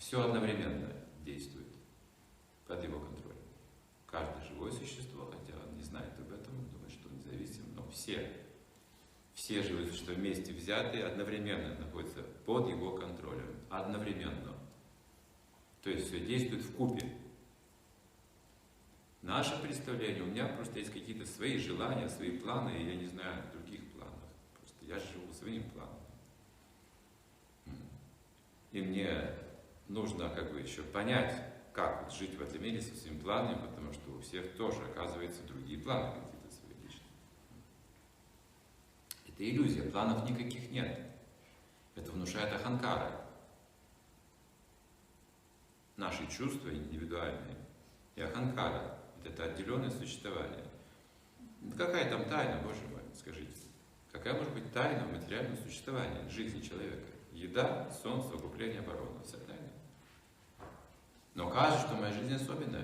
все одновременно действует под его контролем. Каждое живое существо, хотя он не знает об этом, он думает, что он независим, но все живые существа вместе взятые одновременно находятся под его контролем. Одновременно. То есть все действует вкупе. Наше представление, у меня просто есть какие-то свои желания, свои планы, и я не знаю о других планах. Просто я живу своим планом. И мне нужно как бы еще понять, как вот жить в этом мире со своими планами, потому что у всех тоже, оказывается, другие планы какие-то свои личные. Это иллюзия, планов никаких нет. Это внушает аханкара. Наши чувства индивидуальные и аханкара. Это отделенное существование. Какая там тайна, Боже мой, скажите? Какая может быть тайна в материальном существовании, жизни человека? Еда, сон, совокупление, оборона. Вся тайна. Но кажется, что моя жизнь особенная.